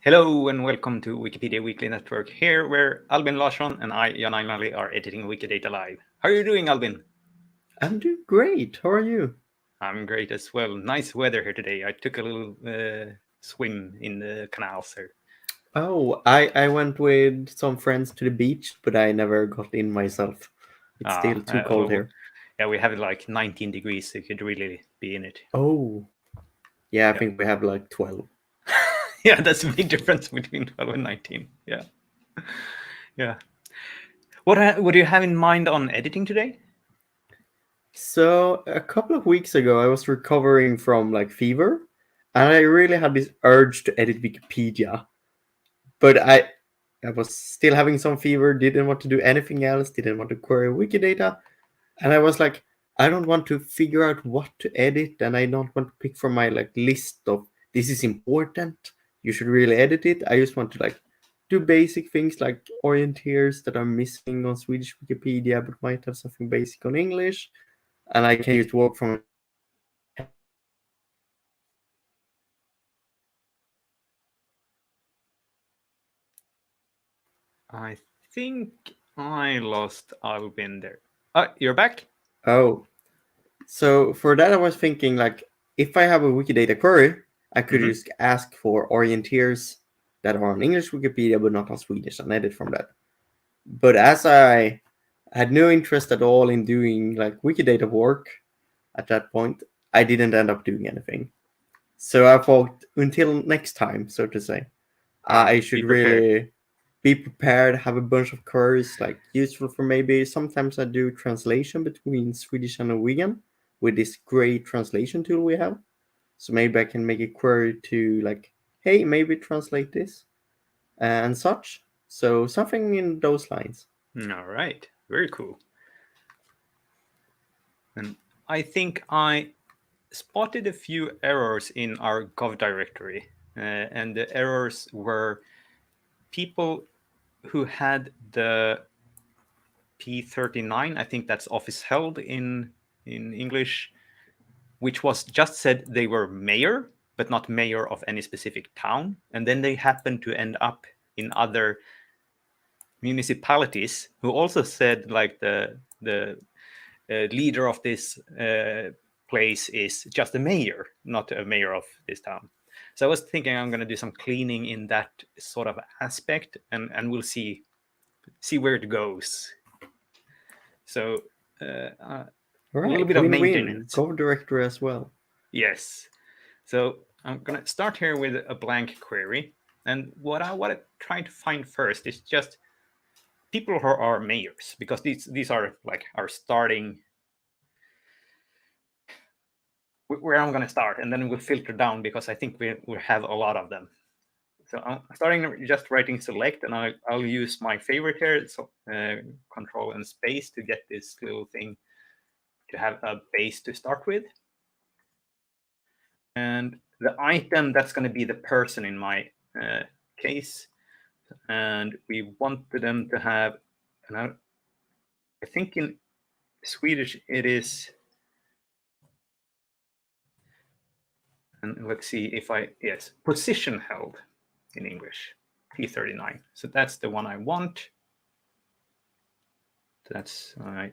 Hello and welcome to Wikipedia Weekly Network here, where Albin Larsson and I, Jan Ainali, are editing Wikidata live. How are you doing, Albin? I'm doing great. How are you? I'm great as well. Nice weather here today. I took a little swim in the canals here. Oh, I went with some friends to the beach, but I never got in myself. It's Ah, still too cold here. yeah, we have it like 19 degrees, so you could really be in it. Oh, yeah, I Yeah, think we have like 12. yeah, that's a big difference between 12 and 19. Yeah, yeah. What do you have in mind on editing today? So, a couple of weeks ago, I was recovering from like fever, and I really had this urge to edit Wikipedia, but I was still having some fever, didn't want to do anything else, didn't want to query Wikidata, and I was like, I don't want to figure out what to edit, and I don't want to pick from my like list of this is important, you should really edit it. I just want to like do basic things like orienteers that are missing on Swedish Wikipedia but might have something basic on English, and I can just work from it and not have to like edit everything myself. I think I lost Albin there. Ah, you're back? Oh, so for that I was thinking like if I have a Wikidata query, I could Mm-hmm. just ask for orienteers that are on English Wikipedia but not on Swedish and edit from that. But as I had no interest at all in doing like Wikidata work at that point, I didn't end up doing anything. So I thought until next time, so to say, I Be should prepared. really be prepared, have a bunch of queries like useful for maybe sometimes I do translation between Swedish and Norwegian with this great translation tool we have. So maybe I can make a query to like, hey, maybe translate this and such. So something in those lines. All right, very cool. And I think I spotted a few errors in our Gov directory, and the errors were people who had the P39. I think that's office held in English, which was just said they were mayor, but not mayor of any specific town, and then they happened to end up in other municipalities who also said like the leader of this place is just a mayor, not a mayor of this town. So I was thinking I'm going to do some cleaning in that sort of aspect, and we'll see where it goes. So a All little right, bit of win-win. maintenance. Go directory as well. Yes. So I'm going to start here with a blank query. And what I want to try to find first is just people who are mayors, because these are like our starting where I'm going to start, and then we'll filter down because I think we have a lot of them. So I'm starting just writing select, and I'll use my favorite here, so control and space to get this little thing to have a base to start with. And the item, that's going to be the person in my case. And we wanted them to have, and I think in Swedish it is, and let's see if yes, position held in English, P39. So that's the one I want. I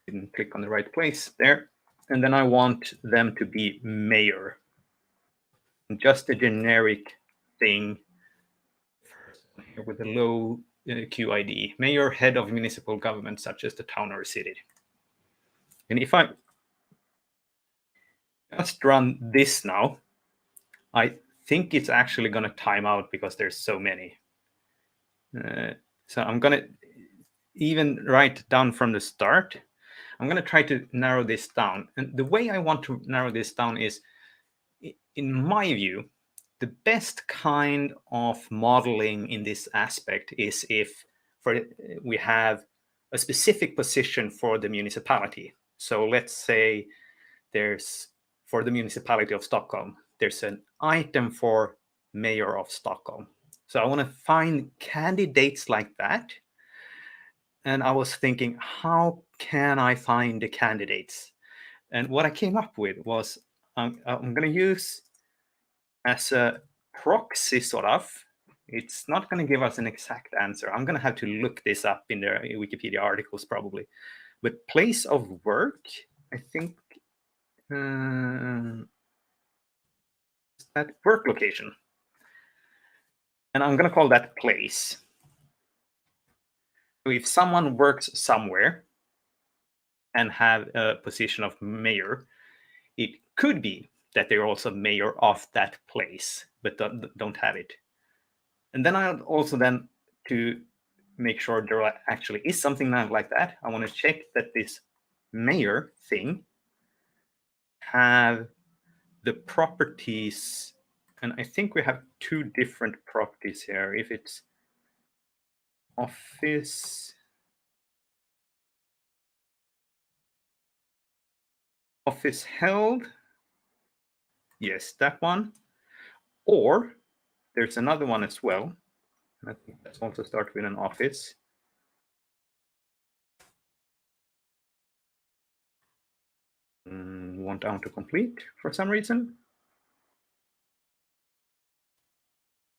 didn't click on the right place there. And then I want them to be mayor. Just a generic thing with a low QID. Mayor, head of municipal government, such as the town or city. And if I just run this now, I think it's actually going to time out because there's so many. So I'm going to even write down from the start. I'm going to try to narrow this down. And the way I want to narrow this down is, in my view, the best kind of modeling in this aspect is if we have a specific position for the municipality. So let's say there's, for the municipality of Stockholm, there's an item for mayor of Stockholm. So I want to find candidates like that. And I was thinking, how can I find the candidates? And what I came up with was I'm going to use as a proxy sort of. It's not going to give us an exact answer. I'm going to have to look this up in the Wikipedia articles probably. But place of work, I think that work location. And I'm going to call that place. So if someone works somewhere and have a position of mayor, it could be that they're also mayor of that place, but don't have it. And then I'll also then, to make sure there actually is something like that, I want to check that this mayor thing have the properties, and I think we have two different properties here. If it's office held, yes, that one. Or there's another one as well. I think let's also start with an office. Want autocomplete for some reason.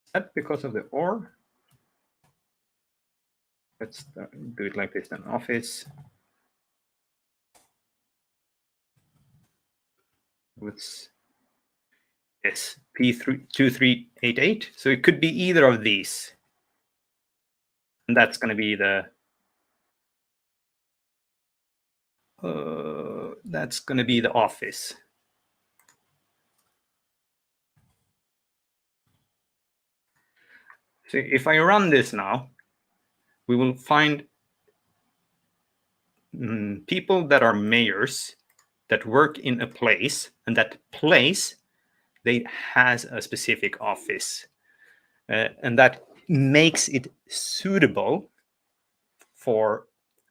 Is that because of the or? Let's do it like this then. Office. Let's, yes, P2388. So it could be either of these. And that's going to be the office. So if I run this now, we will find people that are mayors that work in a place, and that place, they has a specific office. And that makes it suitable for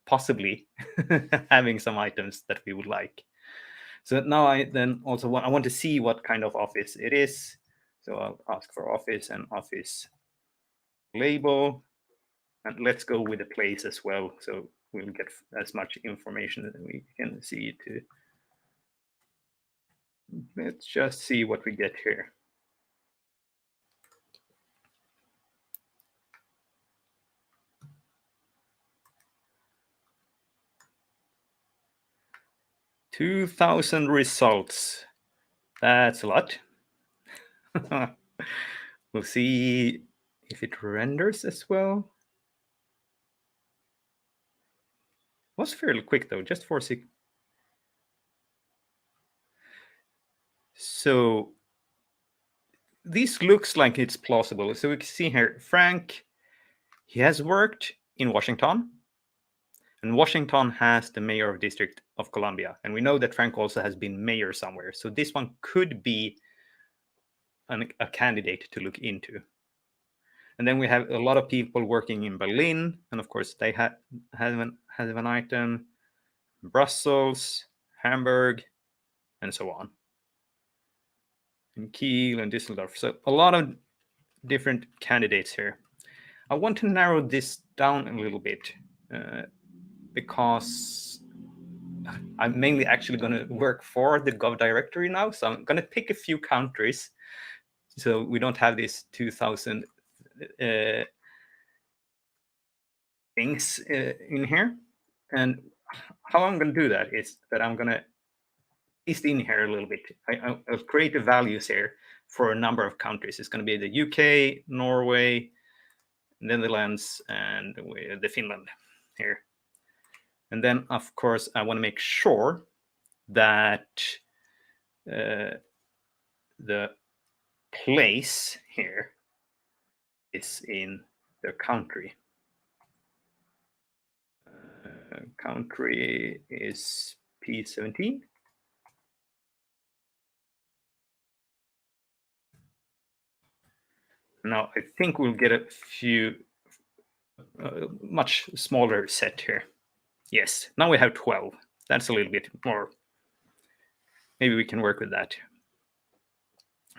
possibly having some items that we would like. So now I then also want to see what kind of office it is. So I'll ask for office and office label. And let's go with the place as well. So we'll get as much information as we can see to. Let's just see what we get here. $2,000 results. That's a lot. We'll see if it renders as well. It was fairly quick though, just 4 seconds. So this looks like it's plausible. So we can see here, Frank, he has worked in Washington. And Washington has the mayor of District of Columbia. And we know that Frank also has been mayor somewhere. So this one could be a candidate to look into. And then we have a lot of people working in Berlin. And of course, they have an item, Brussels, Hamburg, and so on. And Kiel and Düsseldorf. So a lot of different candidates here. I want to narrow this down a little bit because I'm mainly actually going to work for the Gov directory now. So I'm going to pick a few countries so we don't have these 2,000 things in here. And how I'm going to do that is that I'm going to paste in here a little bit. I'll create the values here for a number of countries. It's going to be the UK, Norway, Netherlands, and the Finland here. And then, of course, I want to make sure that the place here is in the country. Country is P17. Now I think we'll get a few much smaller set here. Yes, now we have 12. That's a little bit more. Maybe we can work with that.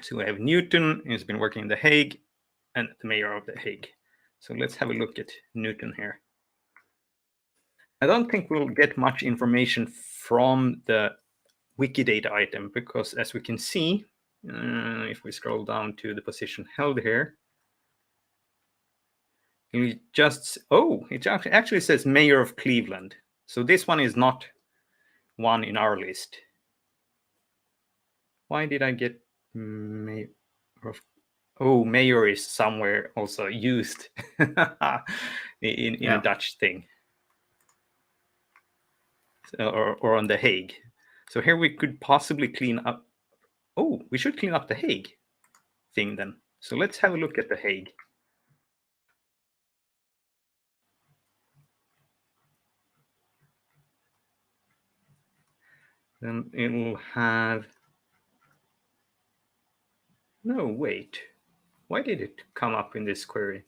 So we have Newton, he's been working in The Hague, and the mayor of The Hague. So let's have a look at Newton here. I don't think we'll get much information from the Wikidata item because, as we can see, If we scroll down to the position held here, it actually says Mayor of Cleveland. So this one is not one in our list. Why did I get Mayor of... Oh, Mayor is somewhere also used in a Dutch thing. Or on The Hague. So here we could possibly clean up... Oh, we should clean up The Hague thing then. So let's have a look at The Hague. Then it'll have... No, wait. Why did it come up in this query?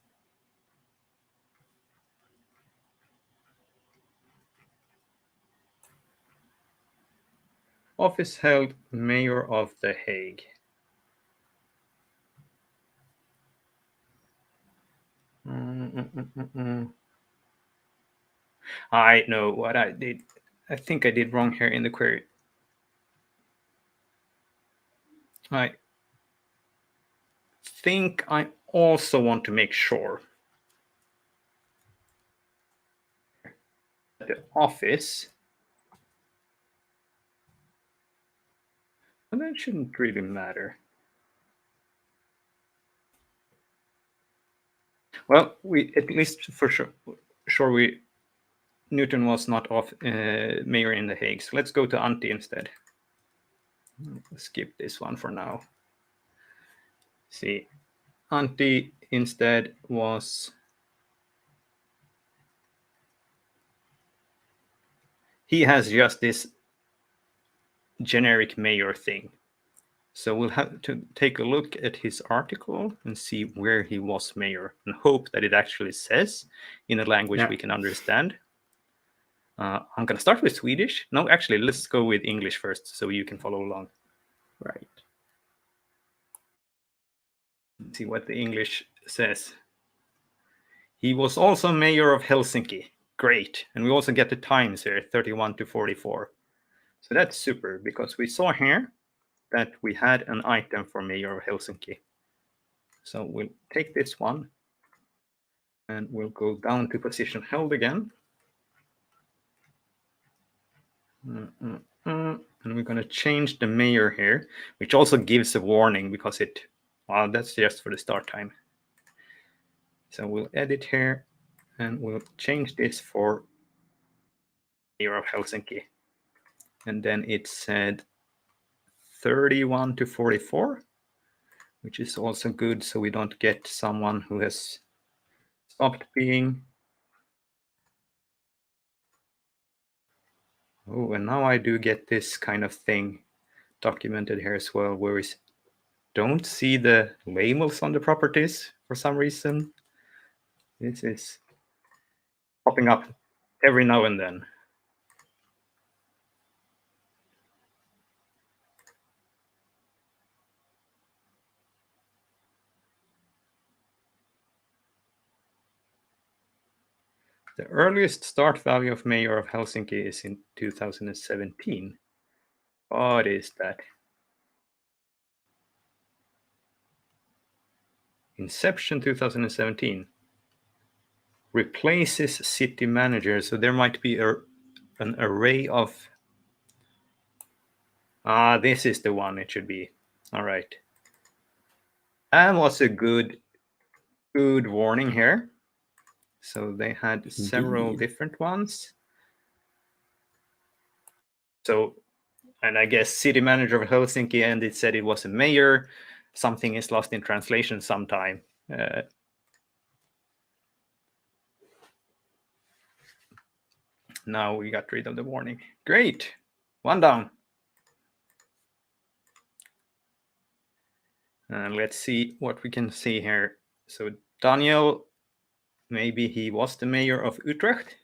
Office held Mayor of The Hague. I know what I did. I think I did wrong here in the query. I think I also want to make sure that the office, and that shouldn't really matter. Well, we at least for sure Newton was not mayor in The Hague. So let's go to Antti instead. Skip this one for now. See, Antti instead was... He has just this generic mayor thing. So we'll have to take a look at his article and see where he was mayor and hope that it actually says in a language we can understand. I'm going to start with Swedish. No, actually, let's go with English first so you can follow along. Right. See what the English says. He was also mayor of Helsinki. Great. And we also get the times here, 31 to 44. So that's super, because we saw here that we had an item for mayor of Helsinki. So we'll take this one and we'll go down to position held again. And we're going to change the mayor here, which also gives a warning because that's just for the start time. So we'll edit here and we'll change this for mayor of Helsinki. And then it said 31 to 44, which is also good so we don't get someone who has stopped being. Oh, and now I do get this kind of thing documented here as well, where we don't see the labels on the properties for some reason. This is popping up every now and then. The earliest start value of mayor of Helsinki is in 2017. What is that? Inception 2017. Replaces city manager. So there might be an array of... this is the one it should be. All right. That was a good warning here. So they had several different ones. So, and I guess city manager of Helsinki, and it said it was a mayor. Something is lost in translation sometime. Now we got rid of the warning. Great. One down. And let's see what we can see here. So Daniel, maybe he was the mayor of Utrecht,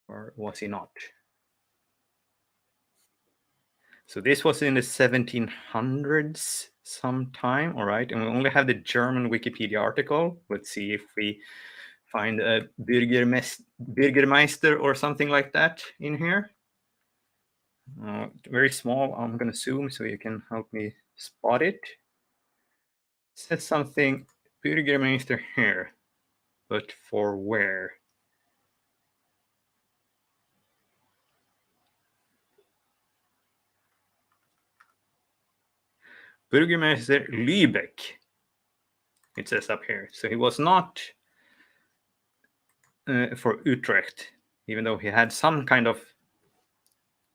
or was he not? So this was in the 1700s sometime, all right? And we only have the German Wikipedia article. Let's see if we find a Bürgermeister or something like that in here. Very small. I'm going to zoom so you can help me spot it. It says something Bürgermeister here, but for where? Bürgermeister Lübeck, it says up here. So he was not for Utrecht, even though he had some kind of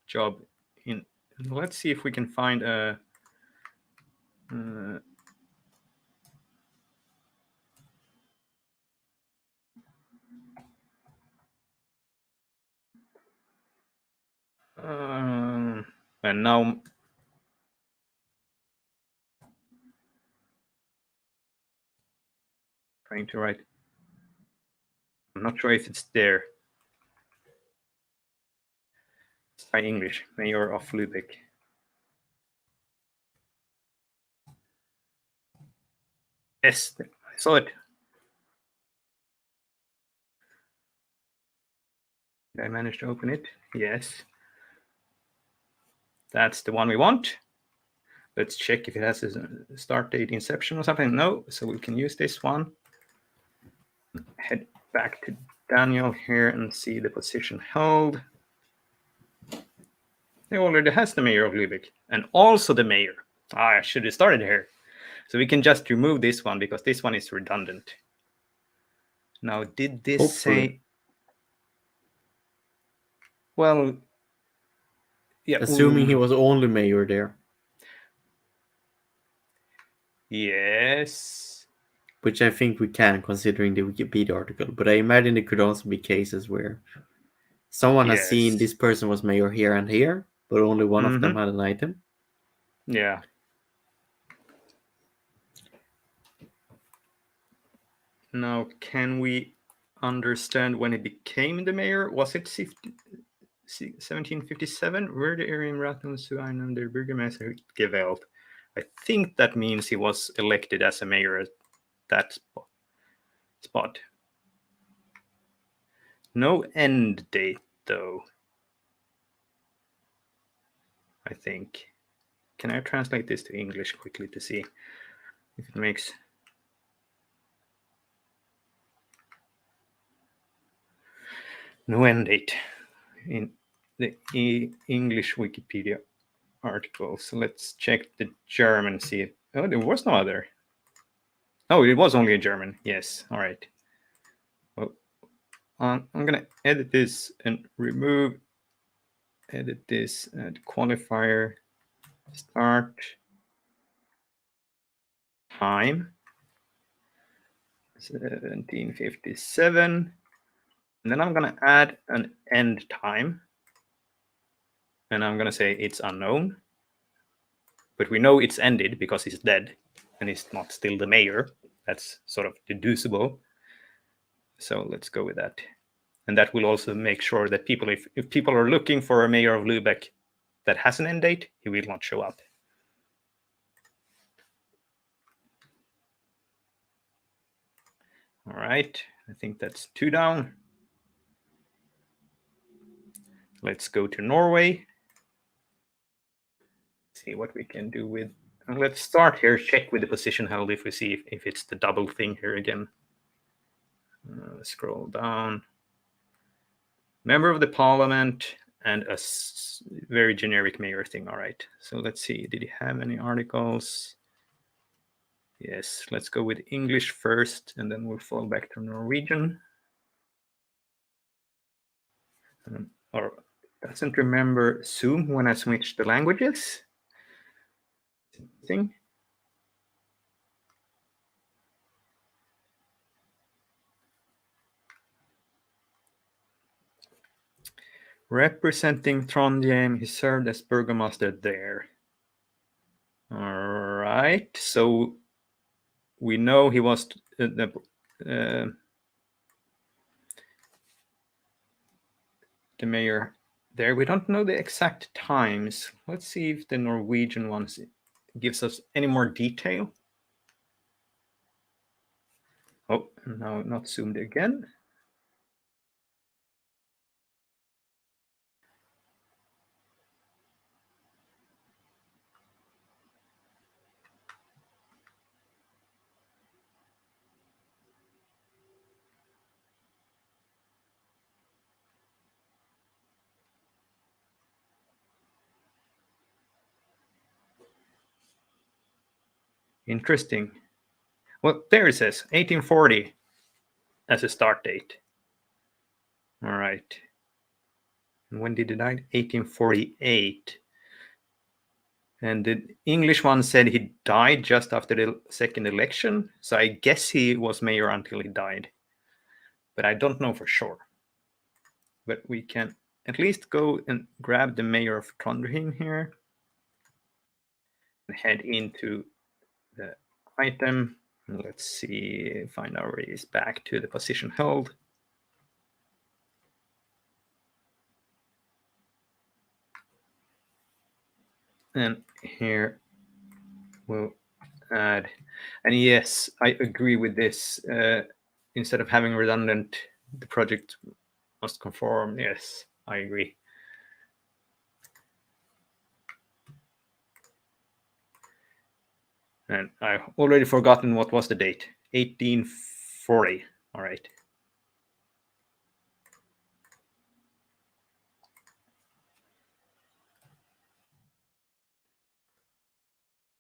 job in. Let's see if we can find a. And now trying to write. I'm not sure if it's there. Let's try English. Mayor of Lübeck. Yes, I saw it. Did I manage to open it? Yes. That's the one we want. Let's check if it has a start date inception or something. No, so we can use this one. Head back to Daniel here and see the position held. He already has the mayor of Lübeck and also the mayor. I should have started here. So we can just remove this one because this one is redundant. Now, did this Hopefully. say... Well, yeah. Assuming he was only mayor there. Yes. Which I think we can, considering the Wikipedia article. But I imagine it could also be cases where someone has seen this person was mayor here and here, but only one of them had an item. Yeah. Now, can we understand when he became the mayor? Was it 1757? Wurde im Rathaus zu einem der Bürgermeister gewählt? I think that means he was elected as a mayor at that spot. No end date, though. I think. Can I translate this to English quickly to see if it makes... No end date in the English Wikipedia article. So let's check the German, see if... Oh, there was no other. Oh, it was only a German. Yes, all right. Well, I'm going to edit this and remove, edit this, and qualifier, start, time, 1757. And then I'm going to add an end time. And I'm going to say it's unknown. But we know it's ended because he's dead and he's not still the mayor. That's sort of deducible. So let's go with that. And that will also make sure that people, if people are looking for a mayor of Lübeck that has an end date, he will not show up. All right, I think that's 2 down. Let's go to Norway. See what we can do with... Let's start here, check with the position held if we see if it's the double thing here again. Scroll down. Member of the parliament and a very generic mayor thing. All right, so let's see. Did he have any articles? Yes, let's go with English first, and then we'll fall back to Norwegian. Or doesn't remember Zoom when I switched the languages. Thing. Representing Trondheim, he served as burgomaster there. All right, so we know he was the mayor there. We don't know the exact times. Let's see if the Norwegian ones gives us any more detail. Oh, now not zoomed again. Interesting. Well, there it says 1840 as a start date. All right. And when did he die? 1848. And the English one said he died just after the second election. So I guess he was mayor until he died. But I don't know for sure. But we can at least go and grab the mayor of Trondheim here and head into the item. Let's see, find our ways back to the position held. And here we'll add, and yes, I agree with this. Instead of having redundant, the project must conform. Yes, I agree. And I've already forgotten what was the date. 1840. All right.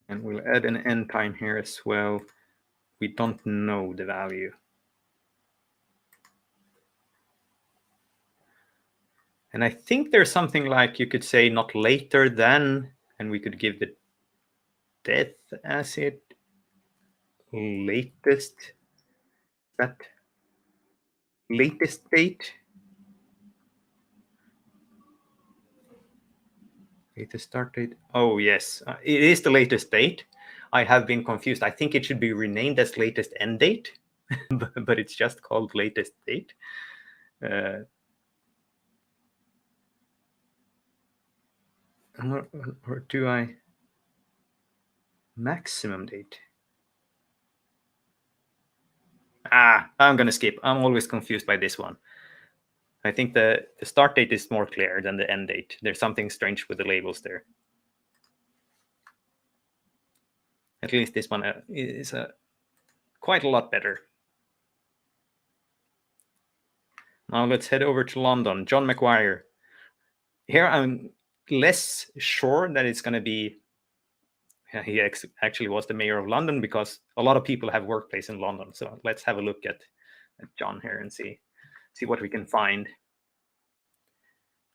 And we'll add an end time here as well. We don't know the value. And I think there's something like you could say not later than, and we could give the death as it latest. That latest date. Latest start date. Oh, yes. It is the latest date. I have been confused. I think it should be renamed as latest end date, but it's just called latest date. Or do I? Maximum date. I'm going to skip. I'm always confused by this one. I think the start date is more clear than the end date. There's something strange with the labels there. At least this one is quite a lot better. Now let's head over to London. John McGuire. Here I'm less sure that it's going to be. He actually was the mayor of London because a lot of people have workplace in London. So let's have a look at John here and see what we can find.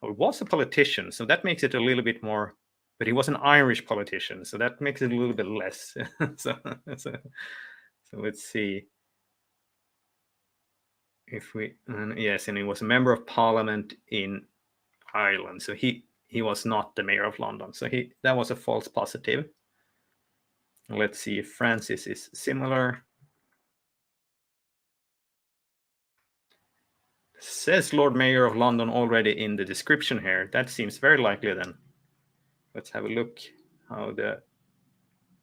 He was a politician, so that makes it a little bit more. But he was an Irish politician, so that makes it a little bit less. so let's see if we. Yes, and he was a member of Parliament in Ireland, so he was not the mayor of London. So that was a false positive. Let's see if Francis is similar. Says Lord Mayor of London already in the description here. That seems very likely then. Let's have a look how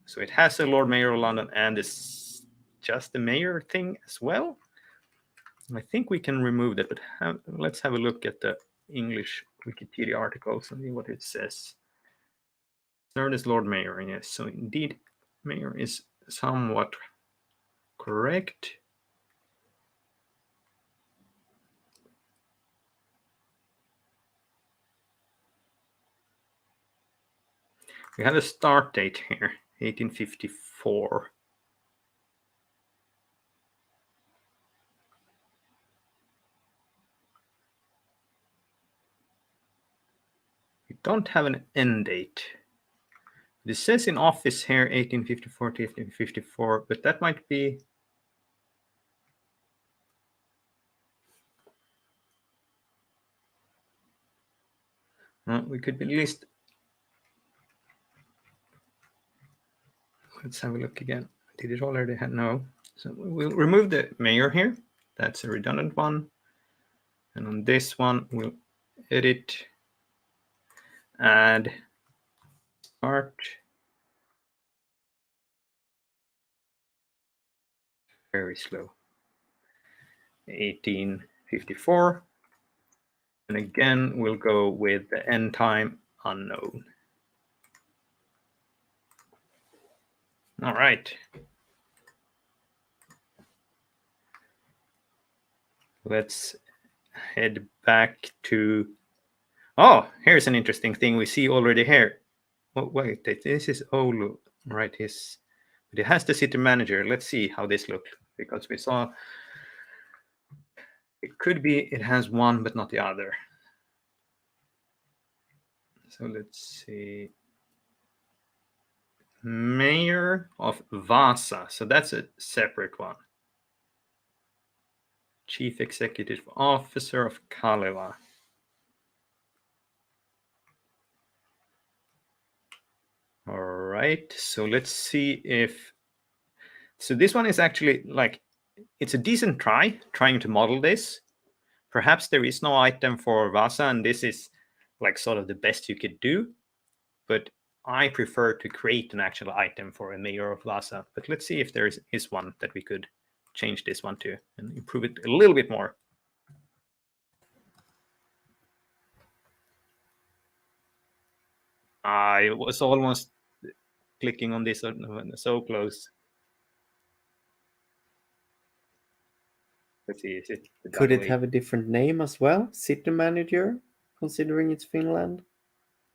so it has a Lord Mayor of London and it's just the mayor thing as well. I think we can remove that, but let's have a look at the English Wikipedia articles and see what it says. Third is Lord Mayor, yes. So indeed, mayor is somewhat correct. We have a start date here, 1854. We don't have an end date. This says in office here 1854 to 1854, but that might be. We could at least. Let's have a look again. Did it already have? No. So we'll remove the mayor here. That's a redundant one. And on this one, we'll edit, add, start. Very slow. 1854. And again, we'll go with the end time unknown. All right. Let's head back to. Oh, here's an interesting thing we see already here. Oh, wait, this is Oulu, right? His But it has the city manager. Let's see how this looks, because we saw it could be it has one but not the other. So let's see. Mayor of Vasa. So that's a separate one. Chief Executive Officer of Kalevala. All right. So let's see if. So this one is actually like, it's a decent trying to model this. Perhaps there is no item for Vasa, and this is like sort of the best you could do. But I prefer to create an actual item for a mayor of Vasa. But let's see if there is one that we could change this one to and improve it a little bit more. I was almost clicking on this, so close. Let's see, is it Could it have a different name as well? City manager, considering it's Finland?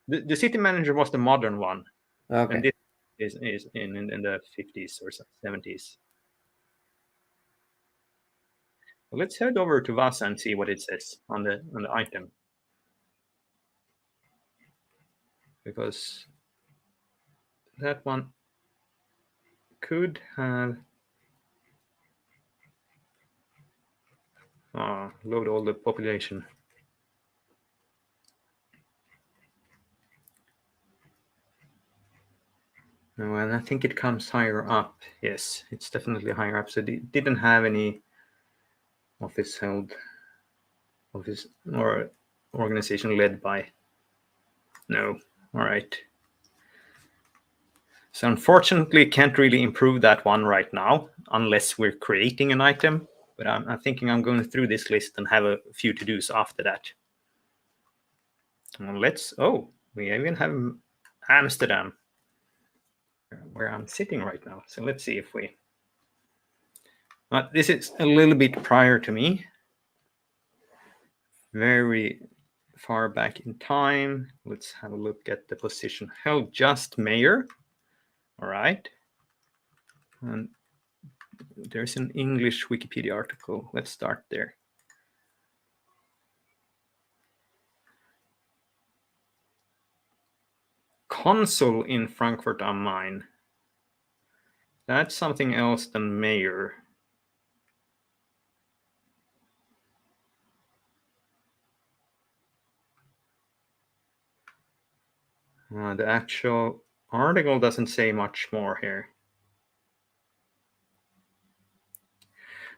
The city manager was the modern one, Okay. and this is in the 50s or 70s. Well, let's head over to Vasa and see what it says on the item, because that one could have load all the population. No, and I think it comes higher up. Yes, it's definitely higher up. So it didn't have any office or organization led by. No. All right. So unfortunately, can't really improve that one right now unless we're creating an item. But I'm thinking I'm going through this list and have a few to-dos after that. And we even have Amsterdam, where I'm sitting right now. So let's see if we. This is a little bit prior to me. Very far back in time. Let's have a look at the position held. Just mayor. All right. And there's an English Wikipedia article. Let's start there. Consul in Frankfurt am Main. That's something else than mayor. The actual article doesn't say much more here.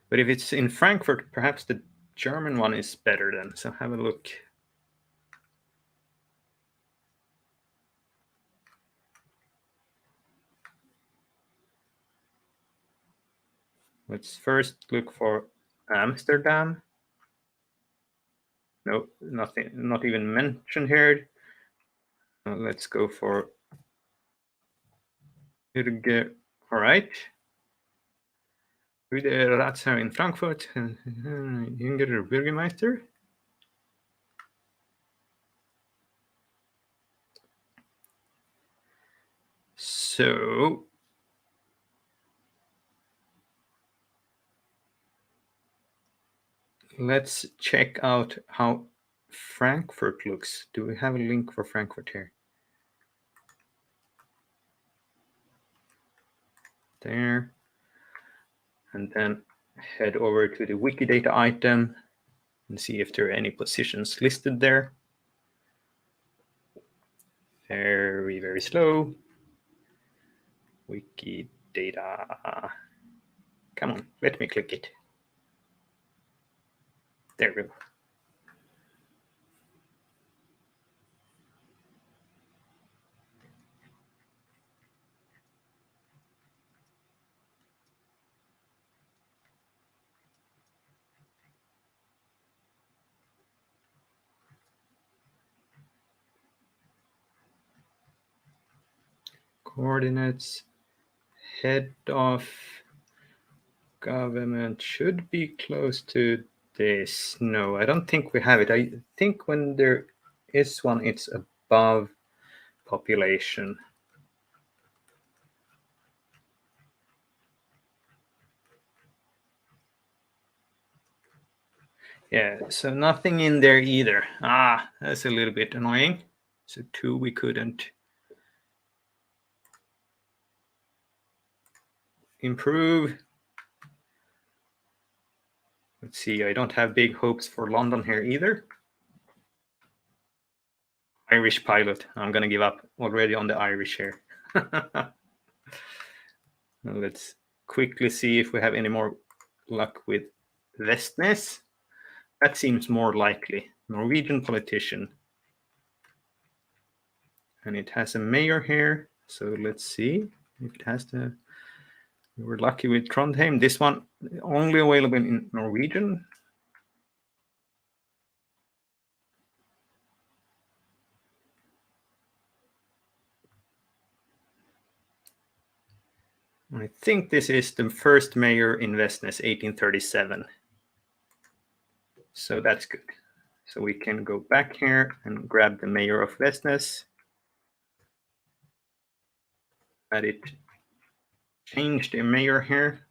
But if it's in Frankfurt, perhaps the German one is better then. So have a look. Let's first look for Amsterdam. No, nothing, not even mentioned here. Let's go for Urge. All right. Rüde Ratsherr in Frankfurt, jüngerer Bürgermeister. So let's check out how Frankfurt looks. Do we have a link for Frankfurt here? There. And then head over to the Wikidata item and see if there are any positions listed there. Very, very slow. Wikidata. Come on, let me click it. There we go. Coordinates, head of government should be close to this. No, I don't think we have it. I think when there is one, it's above population. Yeah, so nothing in there either. Ah, that's a little bit annoying. So 2 we couldn't improve. Let's see, I don't have big hopes for London here either. Irish pilot. I'm gonna give up already on the Irish here. Let's quickly see if we have any more luck with Vestnes. That seems more likely. Norwegian politician. And it has a mayor here. So let's see if it has the. We were lucky with Trondheim. This one only available in Norwegian. I think this is the first mayor in Vestnes, 1837. So that's good. So we can go back here and grab the mayor of Vestnes. Add it. Change the mayor here.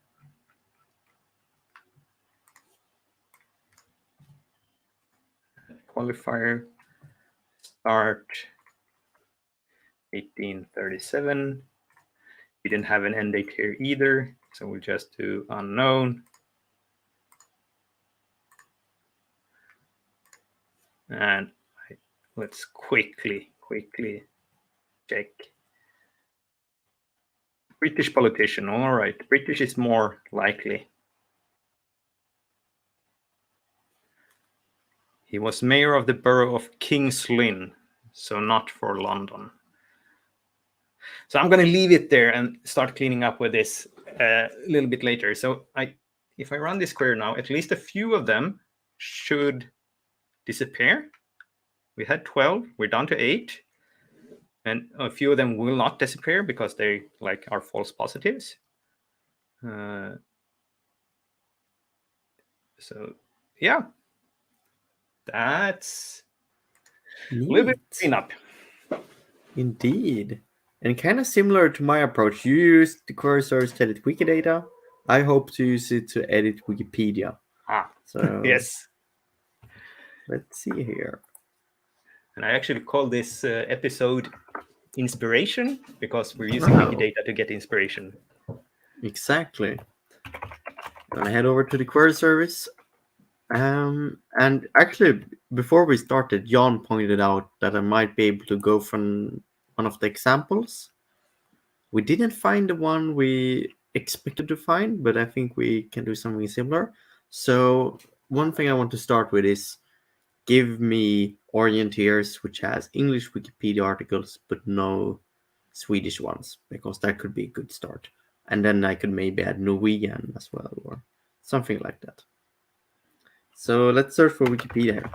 Qualifier. Start 1837. We didn't have an end date here either, so we'll just do unknown. And let's quickly check. British politician, all right. British is more likely. He was mayor of the borough of King's Lynn, so not for London. So I'm going to leave it there and start cleaning up with this a little bit later. So if I run this query now, at least a few of them should disappear. We had 12, we're down to 8. And a few of them will not disappear because they are false positives. So yeah, that's Neat. a little bit cleanup. Indeed. And kind of similar to my approach, you use the query service to edit Wikidata. I hope to use it to edit Wikipedia. So Yes. let's see here. And I actually call this episode Inspiration because we're using Wikidata to get inspiration. Exactly. I'm gonna head over to the query service. And actually, before we started, Jan pointed out that I might be able to go from one of the examples. We didn't find the one we expected to find, but I think we can do something similar. So one thing I want to start with is give me orienteers which has English Wikipedia articles but no Swedish ones, because that could be a good start. And then I could maybe add Norwegian as well or something like that. So let's search for Wikipedia.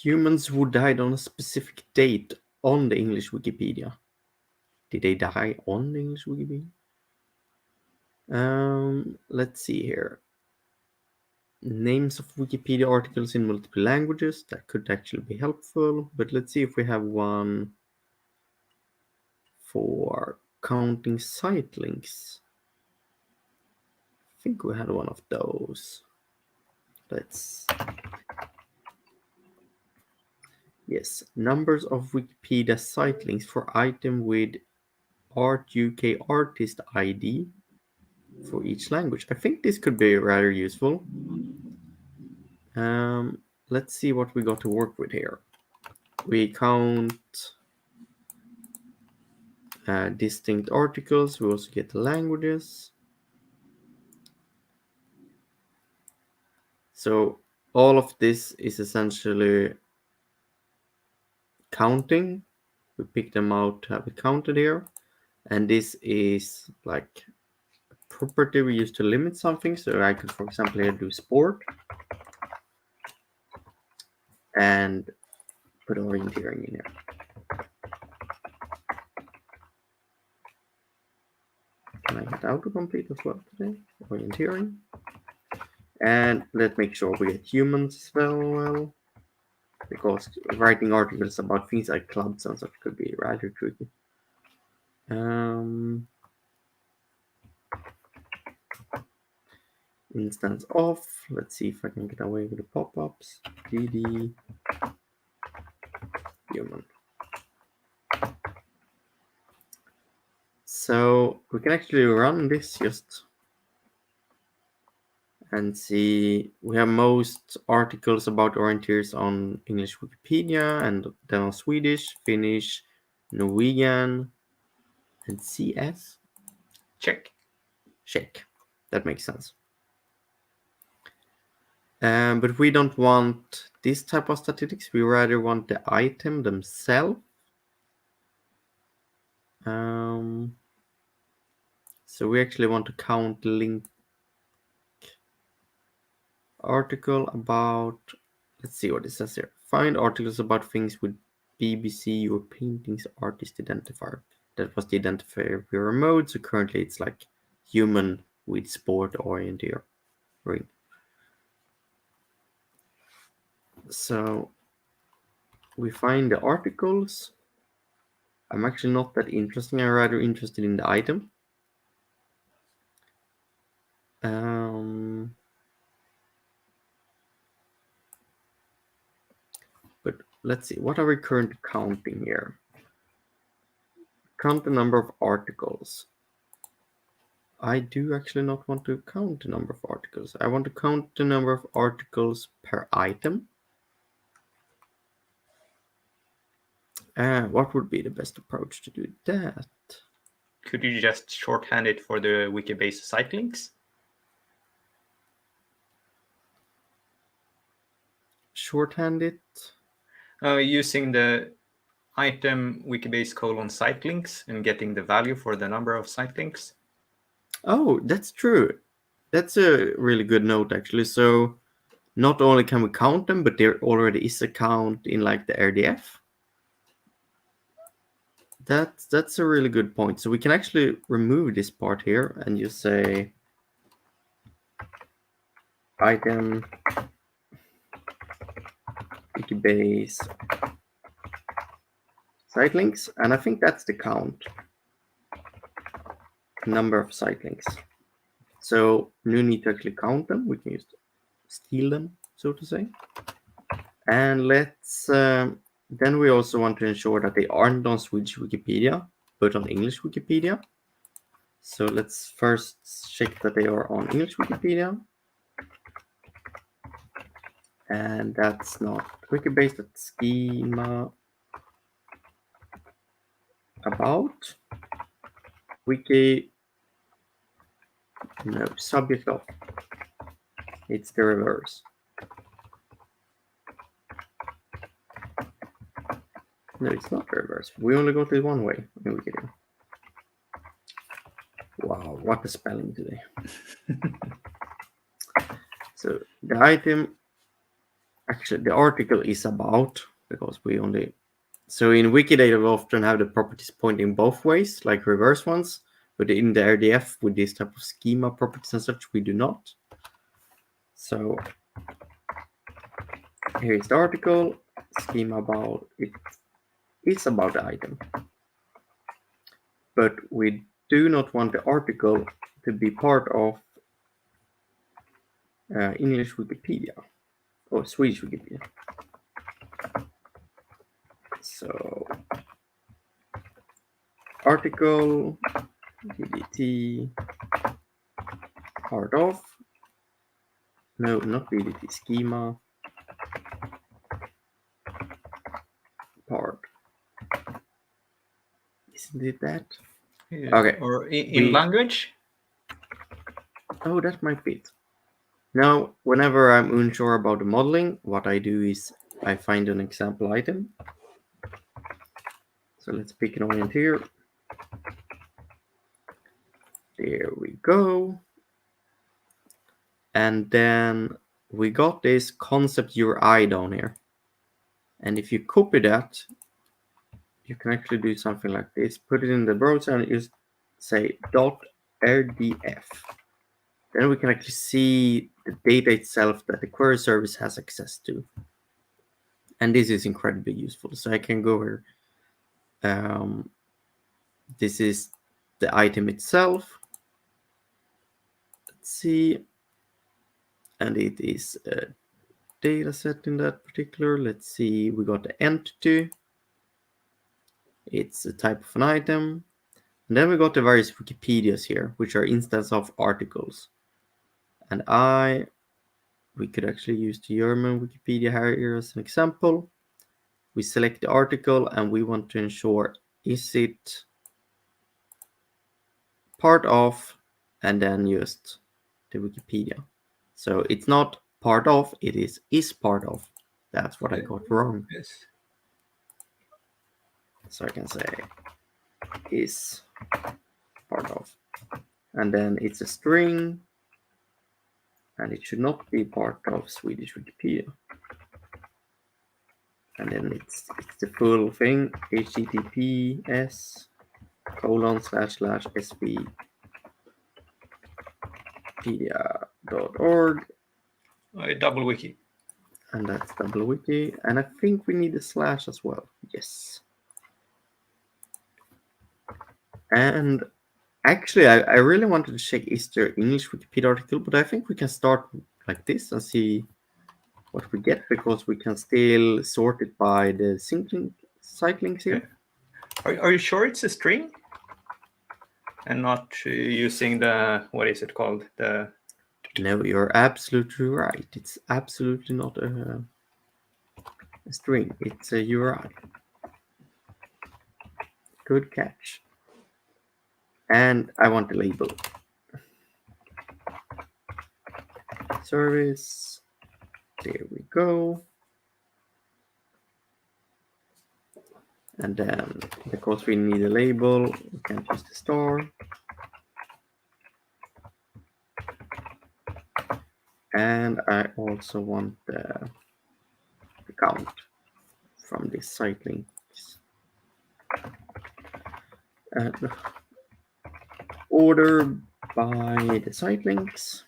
Humans who died on a specific date on the English Wikipedia. Did they die on the English Wikipedia? Let's see here. Names of Wikipedia articles in multiple languages. That could actually be helpful. But let's see if we have one for counting site links. I think we had one of those. Yes, numbers of Wikipedia site links for item with Art UK artist ID for each language. I think this could be rather useful. Let's see what we got to work with here. We count distinct articles. We also get the languages. So all of this is essentially counting. We pick them out to have it counted here. And this is like a property we use to limit something. So I could, for example, here do sport and put orienteering in here. Can I get autocomplete as well today? Orienteering. And let's make sure we get humans as well, because writing articles about things like clubs and such could be rather tricky. instance off. Let's see if I can get away with the pop-ups. GD human. So we can actually run this just and see. We have most articles about orienteers on English Wikipedia, and then on Swedish, Finnish, Norwegian, and CS. Check. Czech. That makes sense. But we don't want this type of statistics. We rather want the item themselves. So we actually want to count link article about, let's see what it says here. Find articles about things with BBC or paintings artist identifier. That was the identifier we removed, so currently it's like human with sport orienteering. So we find the articles. I'm actually not that interested. I'm rather interested in the item. But let's see, what are we currently counting here? Count the number of articles. I do actually not want to count the number of articles. I want to count the number of articles per item. What would be the best approach to do that? Could you just shorthand it for the Wikibase site links? Shorthand it? Using the item Wikibase site links and getting the value for the number of site links. Oh, that's true. That's a really good note, actually. So not only can we count them, but there already is a count in like the RDF. That's a really good point. So we can actually remove this part here and just say item Wikibase site links, and I think that's the count. Number of site links. So no need to actually count them. We can just steal them, so to say. And let's then we also want to ensure that they aren't on Swedish Wikipedia, but on English Wikipedia. So let's first check that they are on English Wikipedia. And that's not Wikibase, that's schema about wiki, no, subject of. It's the reverse. No, it's not the reverse. We only got it one way in Wikipedia. Wow, what a spelling today. So the item, actually the article is about, because we only, so in Wikidata we often have the properties pointing both ways, like reverse ones, but in the RDF with this type of schema properties and such, we do not. So here is the article, schema about it. It's about the item. But we do not want the article to be part of English Wikipedia or Swedish Wikipedia. So article BDT part of, no, not BDT, schema part. Isn't it that? Okay. Or in language? Oh, that might be it. Now, whenever I'm unsure about the modeling, what I do is I find an example item. So let's pick an orient here. There we go. And then we got this concept URI down here. And if you copy that, you can actually do something like this. Put it in the browser and just say .rdf. Then we can actually see the data itself that the query service has access to. And this is incredibly useful. So I can go here. This is the item itself. Let's see. and it is a data set in that particular. Let's see, we got the entity. It's a type of an item. And then we got the various Wikipedias here, which are instances of articles. And we could actually use the German Wikipedia here as an example. We select the article and we want to ensure, is it part of, and then just the Wikipedia. So it's not part of, it is part of. That's what I got wrong. Yes. So I can say is part of. And then it's a string, and it should not be part of Swedish Wikipedia. And then it's the full thing, https://sbpedia.org. Double wiki. And that's double wiki. And I think we need a slash as well. Yes. And actually, I really wanted to check is there English Wikipedia article, but I think we can start like this and see what we get, because we can still sort it by the site links here. Are you sure it's a string? And not using the, what is it called? No, you're absolutely right. It's absolutely not a string. It's a URI. Good catch. And I want the label. Service. There we go. And then, because we need a label, we can use the star. And I also want the count from this site links. And order by the site links,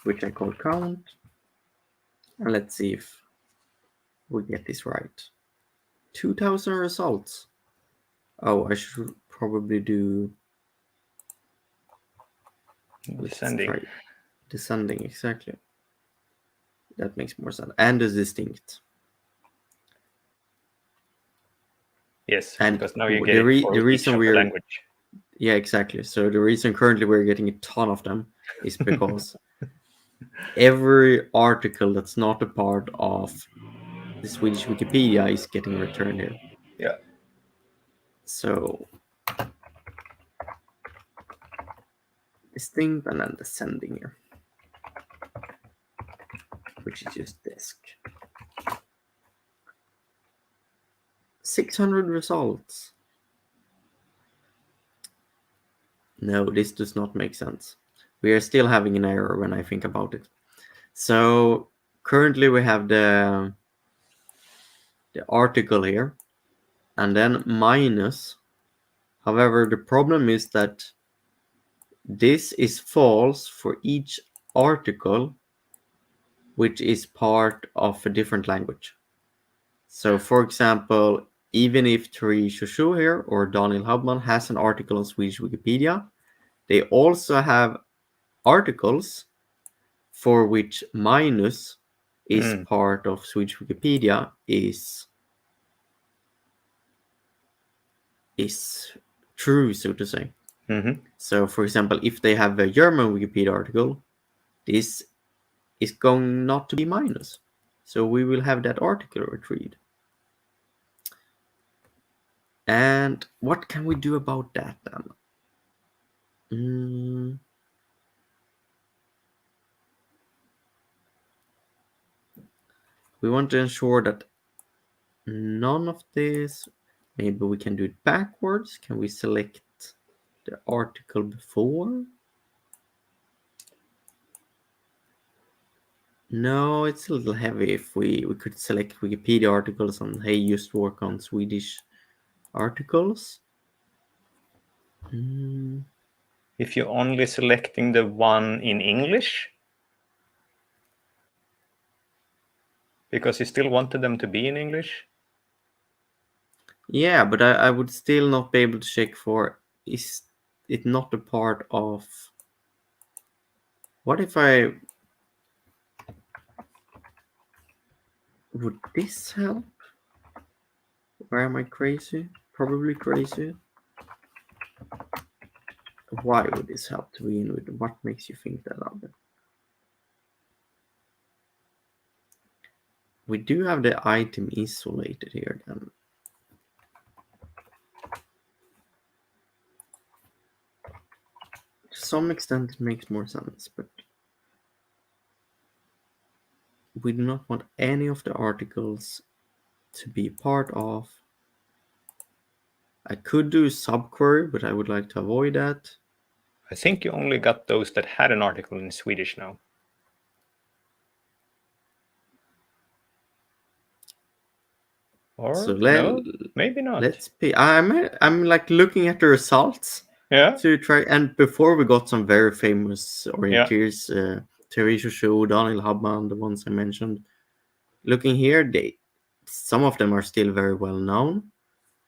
which I call count. And let's see if we get this right. 2000 results. Oh, I should probably do descending. Descending, exactly. That makes more sense. And is distinct. Yes, and because now you get it for the reason each of the language. Yeah, exactly. So the reason currently we're getting a ton of them is because every article that's not a part of the Swedish Wikipedia is getting returned here. Yeah. So distinct and then descending here, which is just disk. 600 results. No, this does not make sense. We are still having an error when I think about it. So currently we have the article here and then minus. However, the problem is that this is false for each article which is part of a different language. So for example, even if Therese Shushu here or Daniel Hubman has an article on Swedish Wikipedia, they also have articles for which minus is part of Swedish Wikipedia is true, so to say. Mm-hmm. So for example, if they have a German Wikipedia article, this is going not to be minus. So we will have that article retrieved. And what can we do about that then? We want to ensure that none of this, maybe we can do it backwards. Can we select the article before? No, it's a little heavy. If we could select Wikipedia articles and hey, just work on Swedish articles. If you're only selecting the one in English, because you still wanted them to be in English. Yeah, but I would still not be able to check for, is it not a part of What if I... Would this help? Or am I crazy? Probably crazy. Why would this help to begin with? What makes you think that, Albert? We do have the item isolated here then. To some extent it makes more sense, but we do not want any of the articles to be part of. I could do subquery, but I would like to avoid that. I think you only got those that had an article in Swedish now. Or So no, maybe not. Let's be. I'm like looking at the results Yeah. to try. And before we got some very famous Yeah. orienteers, Teresa Show, Daniel Hubman, the ones I mentioned. Looking here, some of them are still very well known.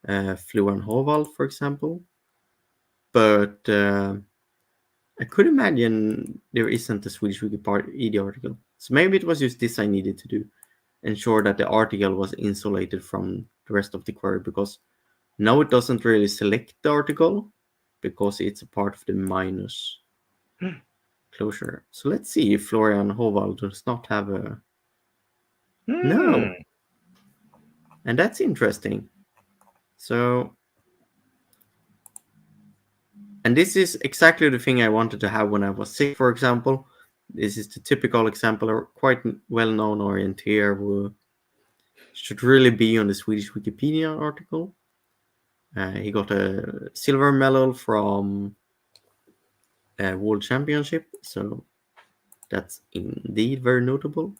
Fluan Hovald, for example. But I could imagine there isn't a Swedish Wikipedia article. So maybe it was just this I needed to do. Ensure that the article was insulated from the rest of the query, because now it doesn't really select the article because it's a part of the minus closure. So let's see if Florian Hovald does not have a... No. And that's interesting. So... And this is exactly the thing I wanted to have when I was sick, for example. This is the typical example, a quite well-known orienteer who should really be on the Swedish Wikipedia article. He got a silver medal from a World Championship, so that's indeed very notable.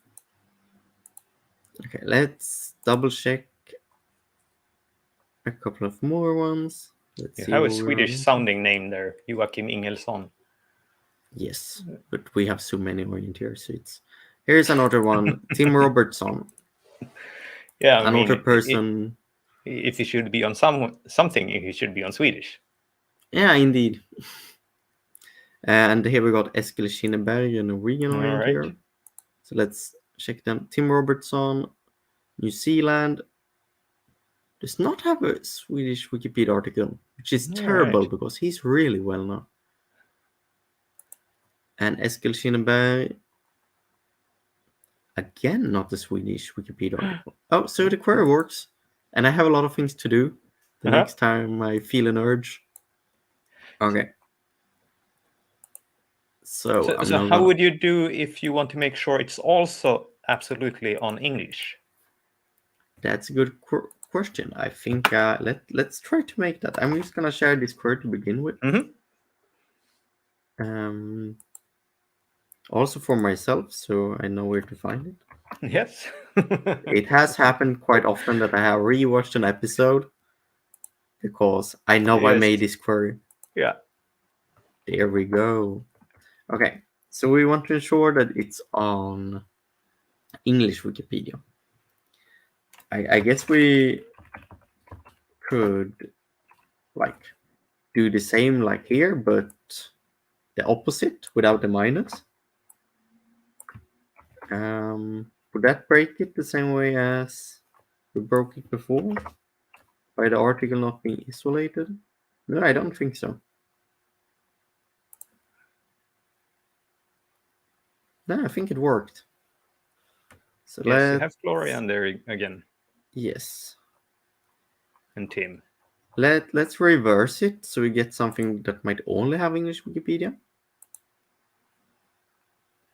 Okay, let's double check a couple of more ones. Let's You see have a what we run Swedish into. sounding name there, Joachim Ingelsson. Yes, but we have so many orienteers. So here's another one, Tim Robertson. Yeah, I another mean, person. if he should be on something, he should be on Swedish. Yeah, indeed. And here we got Eskil Kinneberg, a Norwegian orienteer. Right. So let's check them. Tim Robertson, New Zealand. Does not have a Swedish Wikipedia article, which is terrible because he's really well known. And Eskil Kinneberg, again, not the Swedish Wikipedia article. Oh, so the query works, and I have a lot of things to do the next time I feel an urge. Okay. So how would you do if you want to make sure it's also absolutely on English? That's a good question. I think let's try to make that. I'm just gonna share this query to begin with. Also for myself, so I know where to find it. Yes. It has happened quite often that I have rewatched an episode because I know I made this query. Yeah. There we go. Okay, so we want to ensure that it's on English Wikipedia. I guess we could like do the same like here, but the opposite without the minus. Would that break it the same way as we broke it before? By the article not being isolated? No, I don't think so. No, I think it worked. So yes, you have Florian there again. Yes. And Tim. Let's reverse it so we get something that might only have English Wikipedia.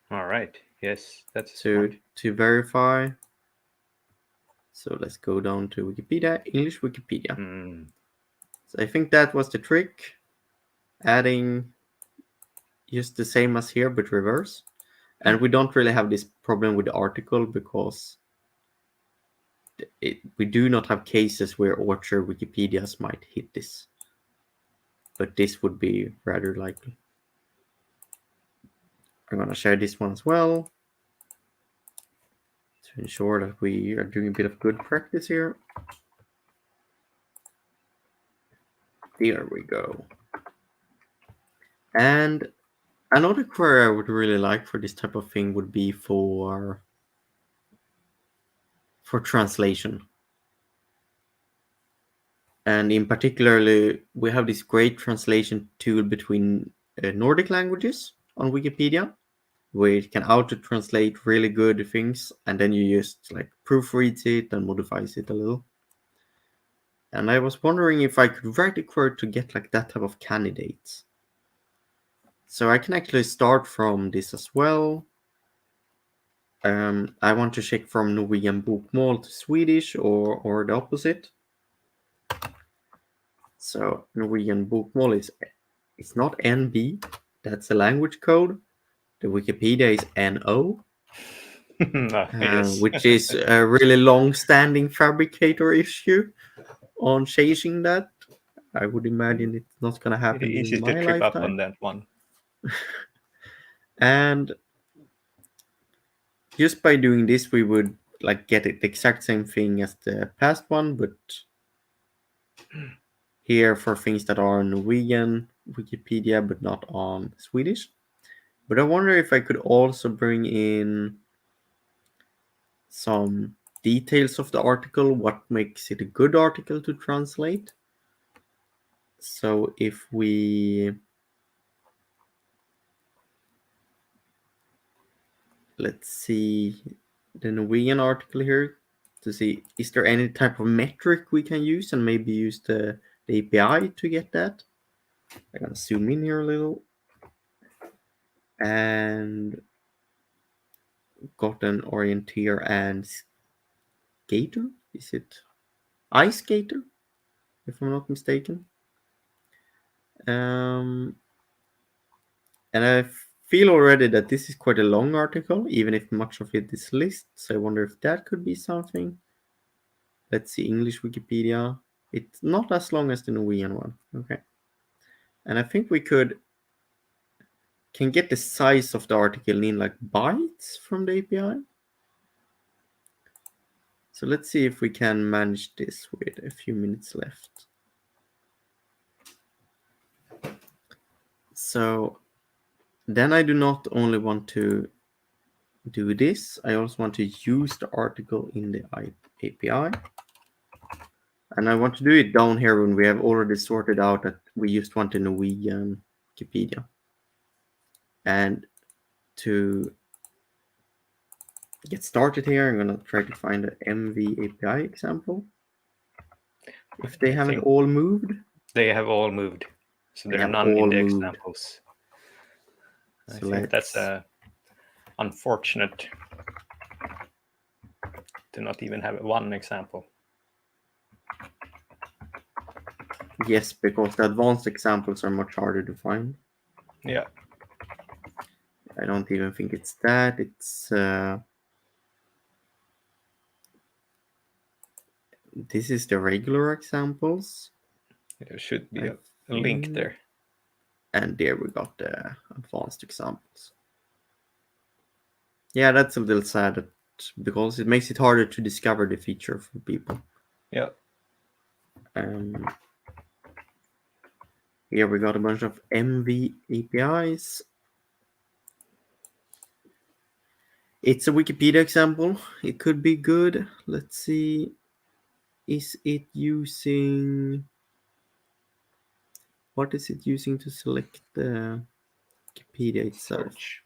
All right. Yes, that's to verify. So let's go down to Wikipedia, English Wikipedia. So I think that was the trick. Adding just the same as here, but reverse. And we don't really have this problem with the article because we do not have cases where author Wikipedias might hit this. But this would be rather likely. I'm going to share this one as well to ensure that we are doing a bit of good practice here. There we go. And Another query I would really like for this type of thing would be for translation. And in particularly, we have this great translation tool between Nordic languages on Wikipedia, where it can auto-translate really good things, and then you just like proofreads it and modifies it a little. And I was wondering if I could write a query to get like that type of candidates. So I can actually start from this as well. I want to check from Norwegian bokmål to Swedish or the opposite. So Norwegian bokmål is it's not NB, that's a language code. The Wikipedia is NO, Yes. which is a really long-standing fabricator issue on changing that. I would imagine it's not going to happen Pretty during easy to my trip up on lifetime. that one. And just by doing this, we would like get it the exact same thing as the past one, but here for things that are on Norwegian Wikipedia but not on Swedish. But I wonder if I could also bring in some details of the article, what makes it a good article to translate. So if we, let's see the Norwegian article here to see, is there any type of metric we can use and maybe use the API to get that? I'm gonna zoom in here a little. And got an orienteer and skater. Is it ice skater? If I'm not mistaken. Um, and I feel already that this is quite a long article, even if much of it is lists. So I wonder if that could be something. Let's see, English Wikipedia. It's not as long as the Norwegian one. Okay. And I think we can get the size of the article in like bytes from the API. So let's see if we can manage this with a few minutes left. So then I do not only want to do this, I also want to use the article in the API. And I want to do it down here when we have already sorted out that we just want a Norwegian Wikipedia. And to get started here, I'm going to try to find the MV API example. If they haven't all moved. They have all moved. So They there are have none all in the moved. examples. I So think that's unfortunate to not even have one example. Yes, because the advanced examples are much harder to find. Yeah. I don't even think it's that. It's this is the regular examples. There should be a link there. And there we got the advanced examples. Yeah, that's a little sad because it makes it harder to discover the feature for people. Yeah. Here we got a bunch of MV APIs. It's a Wikipedia example. It could be good. Let's see. Is it using... What is it using to select the Wikipedia itself? Search.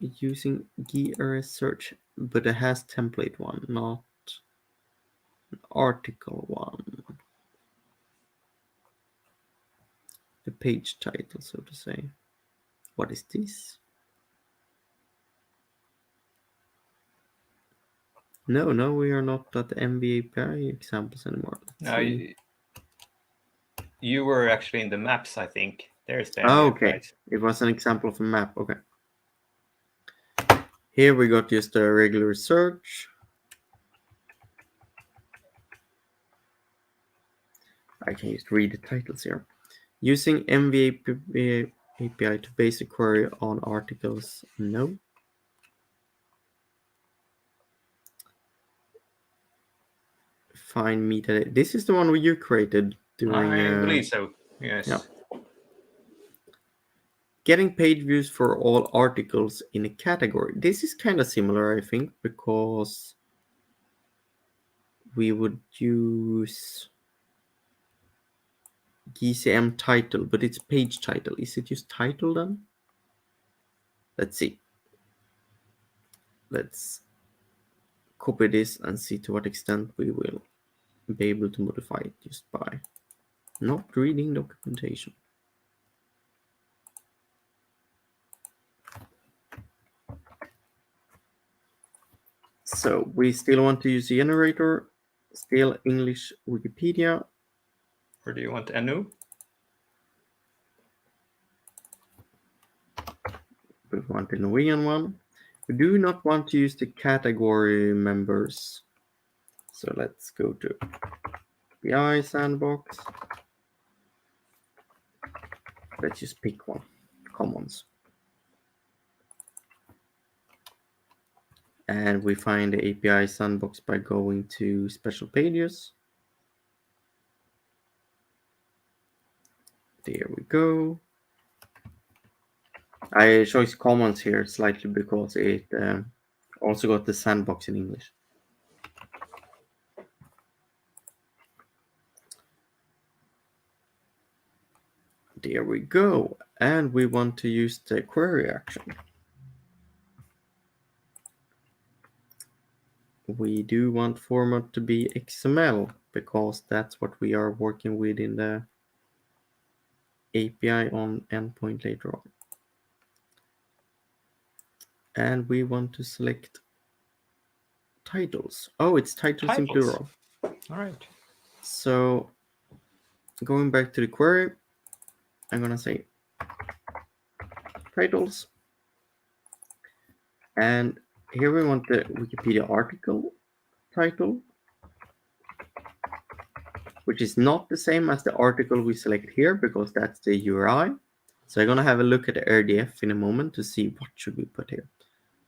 It's using GRS search, but it has template one, not an article one. The page title, so to say. What is this? No, we are not at the MV API examples anymore. Let's see. You were actually in the maps, I think. There's the Oh, MV okay. APIs. It was an example of a map. Okay. Here we got just a regular search. I can just read the titles here. Using MV API to base a query on articles. No. Find metadata. This is the one you created during. I believe so. Yes. Yeah. getting page views for all articles in a category. This is kind of similar, I think, because we would use GCM title, but it's page title. Is it just title then? Let's see. Let's copy this and see to what extent we will be able to modify it just by not reading documentation. So we still want to use the generator, still English Wikipedia. Or do you want Anu? We want the Norwegian one. We do not want to use the category members. So let's go to BI sandbox. Let's just pick one, commons. And we find the API sandbox by going to special pages. There we go. I chose commons here slightly because it also got the sandbox in English. There we go. And we want to use the query action. We do want format to be XML because that's what we are working with in the API on endpoint later on. And we want to select titles. Oh, it's titles in plural. All right. So going back to the query, I'm going to say titles. And here we want the Wikipedia article title, which is not the same as the article we select here because that's the URI. So I'm going to have a look at the RDF in a moment to see what should we put here.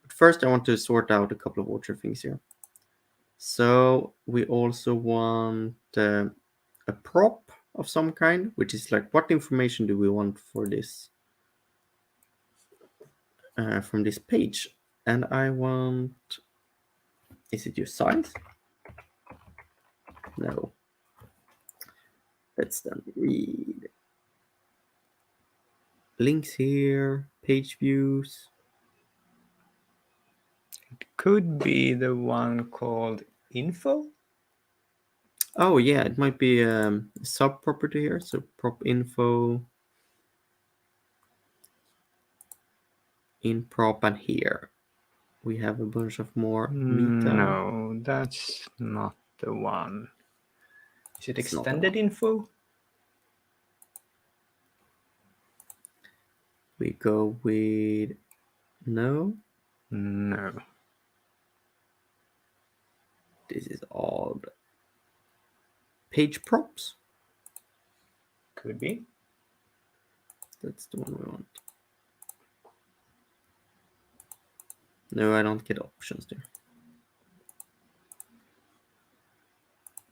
But first I want to sort out a couple of other things here. So we also want a prop of some kind, which is like what information do we want for this from this page. And I want, is it your size? No. Let's then read links here, page views. It could be the one called info. Oh yeah, it might be a sub property here. So prop info in prop, and here we have a bunch of more meta. No, that's not the one. Is it It's not the extended one. info? We go with no. No. This is all the page props. Could be. That's the one we want. No, I don't get options there.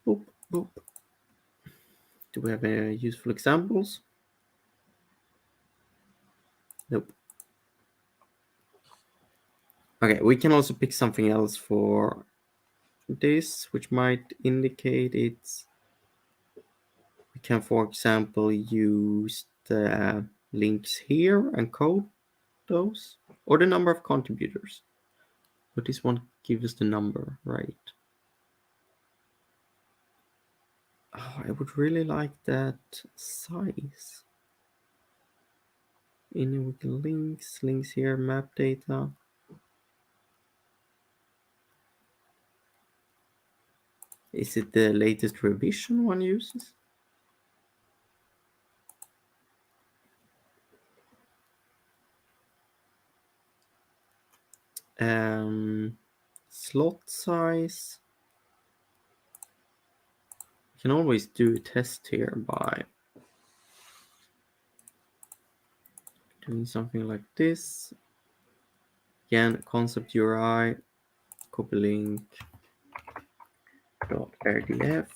Boop, boop. Do we have any useful examples? Nope. Okay, we can also pick something else for this, which might indicate it's. We can, for example, use the links here and code those, or the number of contributors. But this one gives us the number, right? Oh, I would really like that size. In links here, map data. Is it the latest revision one uses? Slot size. You can always do a test here by doing something like this. Again, concept URI, copy link, .rdf.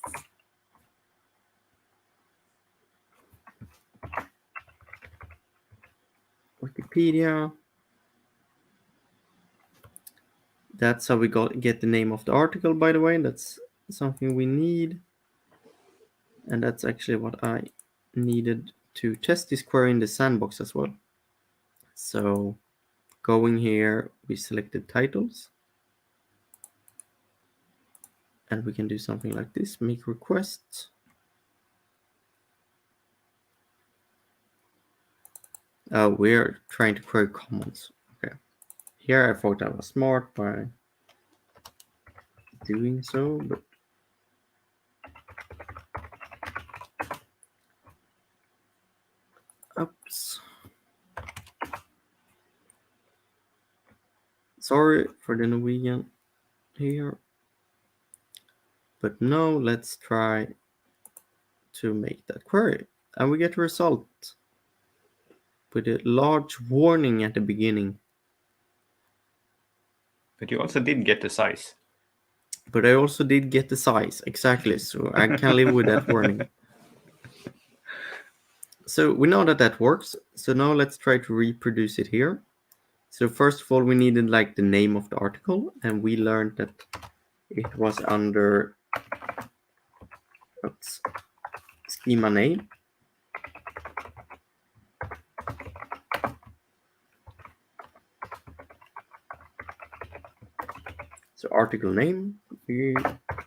Wikipedia. That's how we get the name of the article, by the way. That's something we need. And that's actually what I needed to test this query in the sandbox as well. So going here, we selected titles. And we can do something like this, make requests. We're trying to query commons. Okay. Here I thought I was smart by doing so, but oops. Sorry for the Norwegian here. But now let's try to make that query. And we get a result with a large warning at the beginning. But you also did get the size. But I also did get the size, exactly, so I can live with that warning. So we know that that works, so now let's try to reproduce it here. So first of all, we needed like the name of the article, and we learned that it was under schema name. So article name, we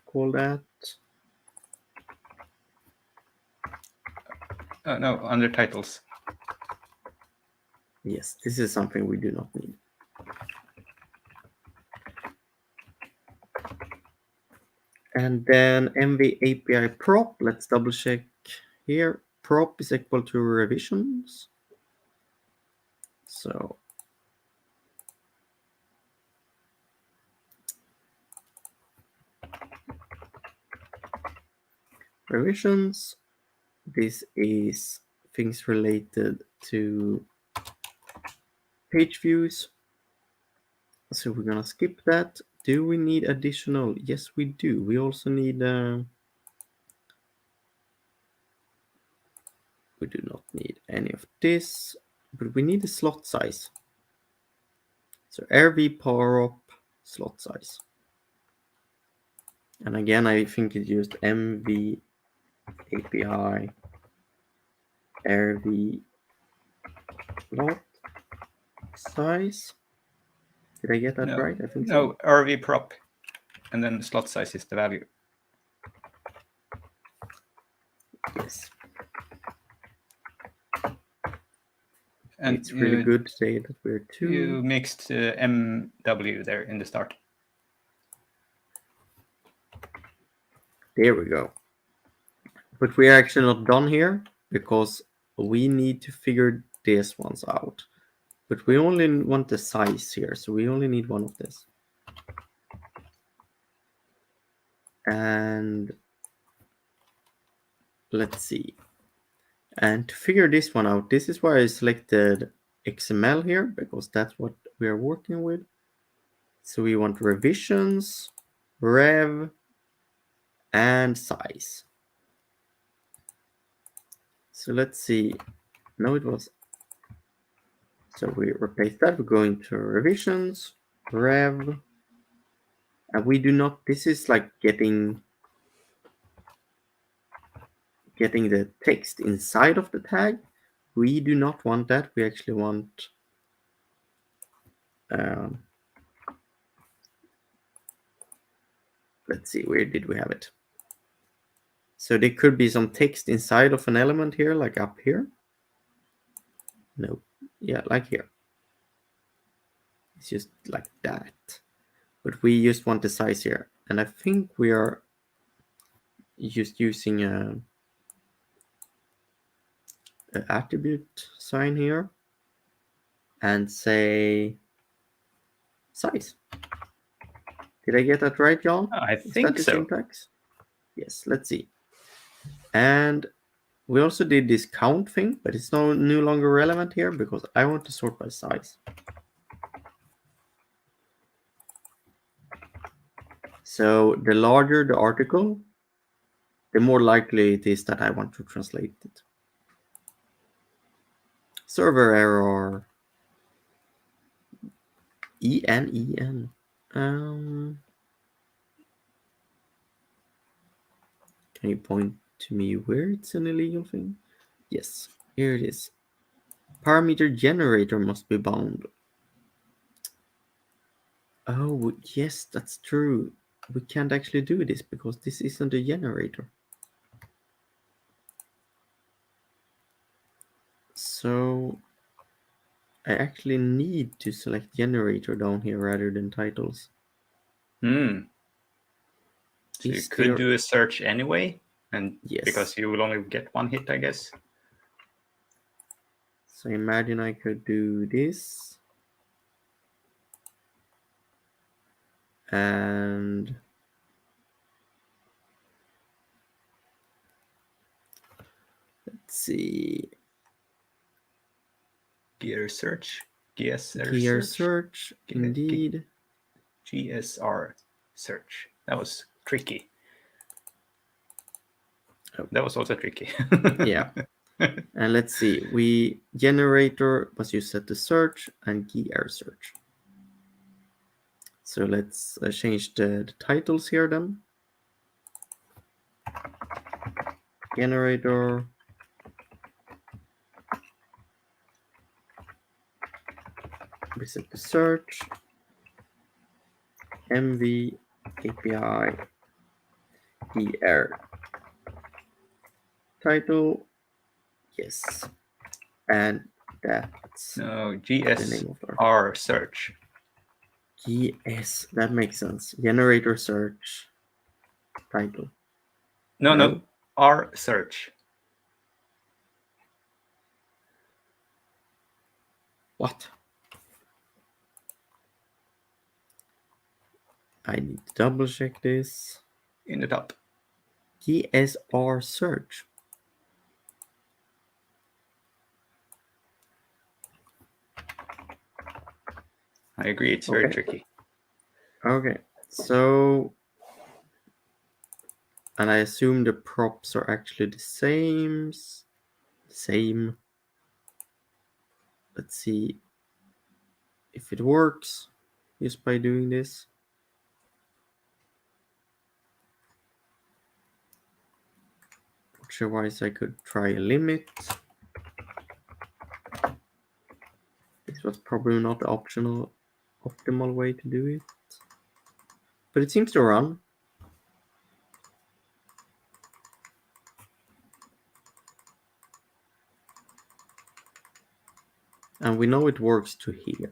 call that. No, under titles. Yes, this is something we do not need. And then MV API prop, let's double check here. Prop is equal to revisions. So revisions, this is things related to page views. So we're gonna skip that. Do we need additional? Yes, we do. We also need we do not need any of this, but we need a slot size. So RV power up slot size. And again, I think it used MV API RV slot size. Did I get that right? I think no, so. RV prop, and then slot size is the value. Yes. And it's really good today that we're two. You mixed MW there in the start. There we go. But we are actually not done here because we need to figure these ones out. But we only want the size here, so we only need one of this. And let's see. And to figure this one out, this is why I selected XML here, because that's what we are working with. So we want revisions, rev, and size. So let's see. No, it was. So we replace that. We're going to revisions, rev, and we do not. This is like getting the text inside of the tag. We do not want that. We actually want let's see, where did we have it? So there could be some text inside of an element here, like up here. No, yeah, like here. It's just like that. But we just want the size here. And I think we are just using an attribute sign here and say size. Did I get that right, John? I Is think that the so. syntax? Yes, let's see. And we also did this count thing, but it's no longer relevant here because I want to sort by size. So the larger the article, the more likely it is that I want to translate it. Server error. E-N-E-N. Can you point to me where it's an illegal thing? Yes, here it is. Parameter generator must be bound. Oh, yes, that's true. We can't actually do this because this isn't a generator. So I actually need to select generator down here rather than titles. So you Is could there... do a search anyway, and Yes. because you will only get one hit, I guess. So imagine I could do this. And let's see. Gear search, GSR Gear search, search, indeed. GSR search. That was tricky. Oh. That was also tricky. Yeah. And let's see. We generator was you set the search and gear search. So let's change the titles here then. Generator. We set the search. MV API ER. Title. Yes. And that's no, the name of GSR search. GS. That makes sense. Generator search. Title. No, R search. What? I need to double check this. In the top. GSR search. I agree, it's very tricky. Okay, so... And I assume the props are actually the same. Let's see if it works just by doing this. Otherwise, I could try a limit. This was probably not the optimal way to do it. But it seems to run. And we know it works to here.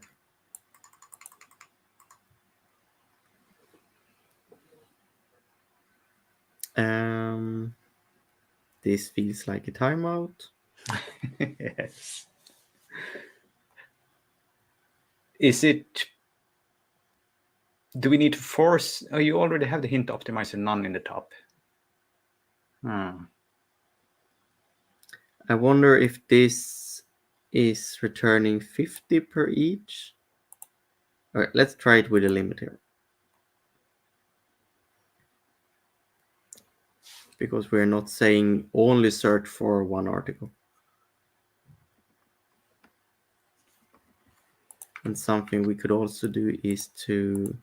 This feels like a timeout. Yes. Is it... Do we need to force... Oh, you already have the hint optimizer none in the top. I wonder if this is returning 50 per each. All right, let's try it with a limit here. Because we're not saying only search for one article. And something we could also do is to,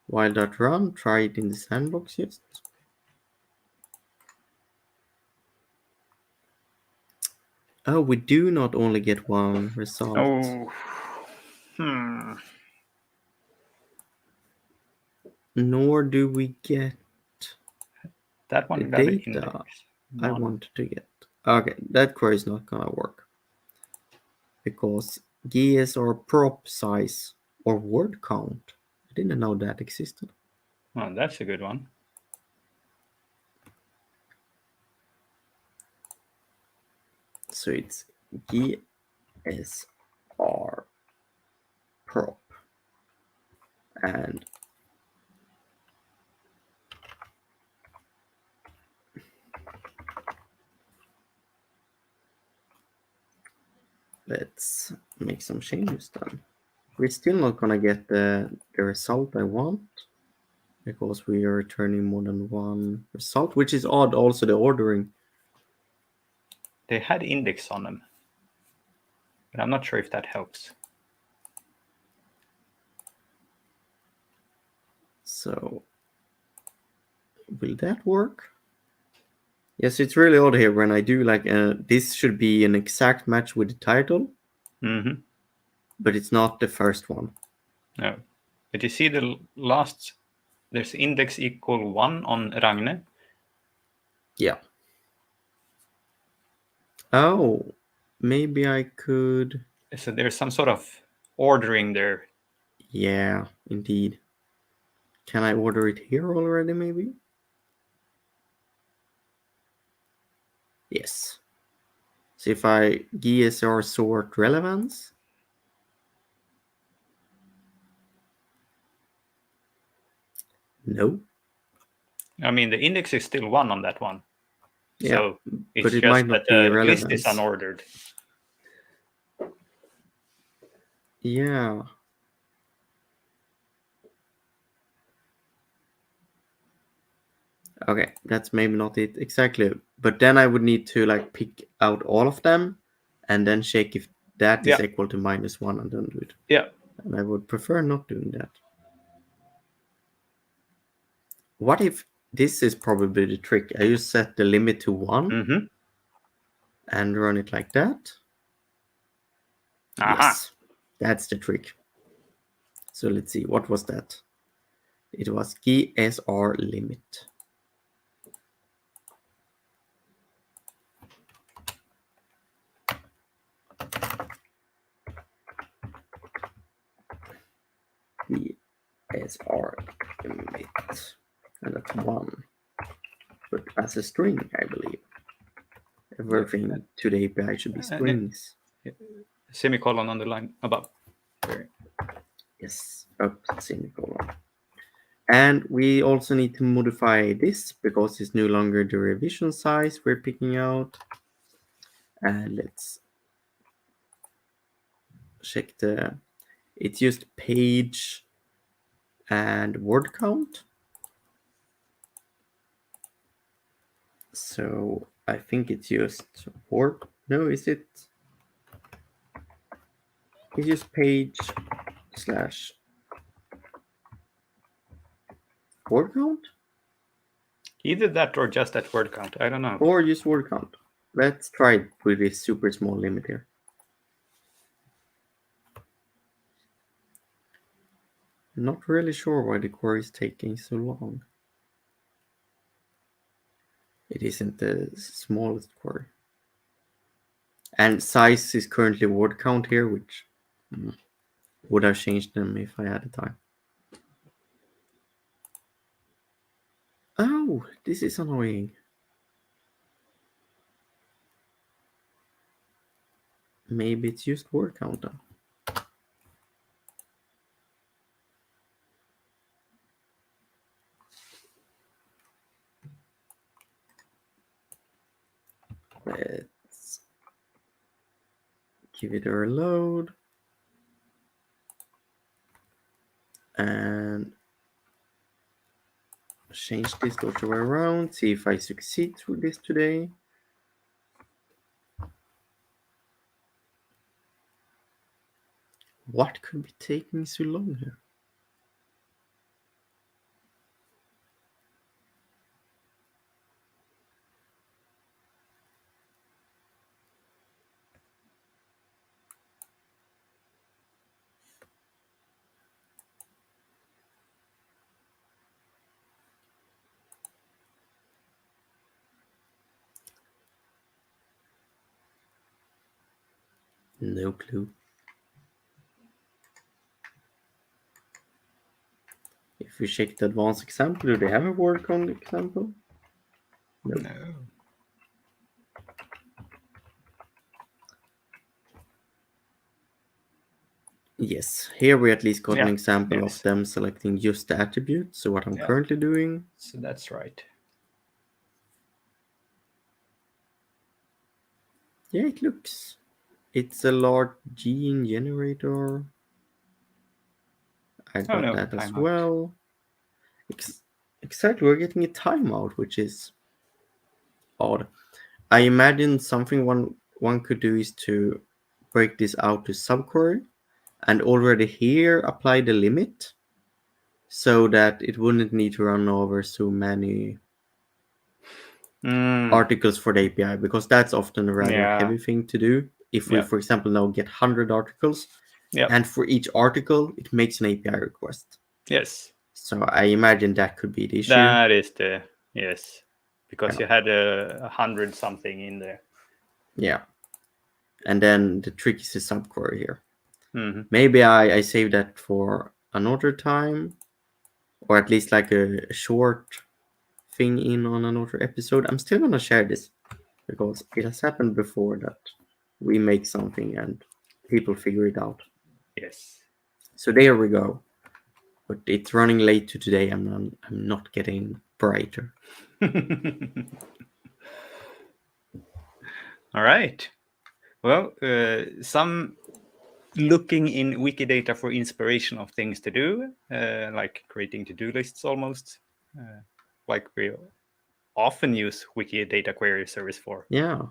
while that run, try it in the sandbox just. Oh, we do not only get one result. Oh. Nor do we get That one the got an data index. I wanted to get. Okay, that query is not gonna work. Because GS or prop size or word count. I didn't know that existed. Oh, that's a good one. So it's GSR prop and let's make some changes then. We're still not gonna get the result I want because we are returning more than one result, which is odd. Also, the ordering. They had index on them, but I'm not sure if that helps. So will that work? Yes, it's really odd here when I do like this should be an exact match with the title, Mm-hmm. but it's not the first one. No. But you see the last, there's index equal 1 on Ragne. Yeah. Oh, maybe I could. So there's some sort of ordering there. Yeah, indeed. Can I order it here already, maybe? Yes. So if I GSR sort relevance. No. I mean, the index is still 1 on that one. Yeah, So but it's it just might that not be the list is relevance. unordered. Yeah. Okay, that's maybe not it exactly. But then I would need to like pick out all of them and then check if that is Yeah. equal to -1 and then do it. Yeah. And I would prefer not doing that. What if this is probably the trick? I just set the limit to 1 Mm-hmm. and run it like that. Aha. Yes, that's the trick. So let's see, what was that? It was GSR limit. GSR limit. And that's 1. But as a string, I believe. Everything to the API should be strings. Semicolon on the line above. There. Yes, up semicolon. And we also need to modify this because it's no longer the revision size we're picking out. And let's check it's just page and word count. So I think it's just word. No, is it? It's just page slash word count? Either that or just that word count. I don't know. Or just word count. Let's try it with this super small limit here. Not really sure why the query is taking so long. It isn't the smallest query. And size is currently word count here, which would have changed them if I had the time. Oh, this is annoying. Maybe it's just word count then. Let's give it a reload. And change this the other way around. See if I succeed with this today. What could be taking so long here? No clue. If we check the advanced example, do they have a word count example? No. Yes, here we at least got an example of them selecting just the attribute. So what I'm currently doing. So that's right. Yeah, it looks. It's a large gene generator. I got that as well. Exactly, we're getting a timeout, which is odd. I imagine something one could do is to break this out to subquery and already here apply the limit. so that it wouldn't need to run over so many Mm, articles for the API, because that's often a rather yeah. heavy thing to do. If we, Yeah. for example, now get 100 articles, Yeah. and for each article, it makes an API request. Yes. So I imagine that could be the issue. That is the yes, because Yeah. you had 100 something in there. Yeah. And then the trick is the subquery here. Mm-hmm. Maybe I save that for another time, or at least like a short thing in on another episode. I'm still gonna share this because it has happened before that we make something and people figure it out. Yes. So there we go. But it's running late to today. I'm not getting brighter. All right. Well, some looking in Wikidata for inspiration of things to do, like creating to-do lists almost, like we often use Wikidata query service for. Yeah.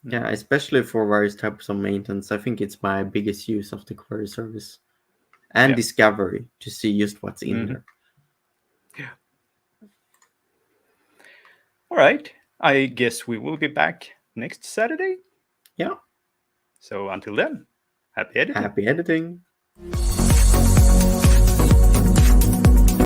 Yeah, especially for various types of maintenance. I think it's my biggest use of the query service. And Yeah. discovery to see just what's in Mhm. there. Yeah. All right. I guess we will be back next Saturday. Yeah. So until then, happy editing. Happy editing.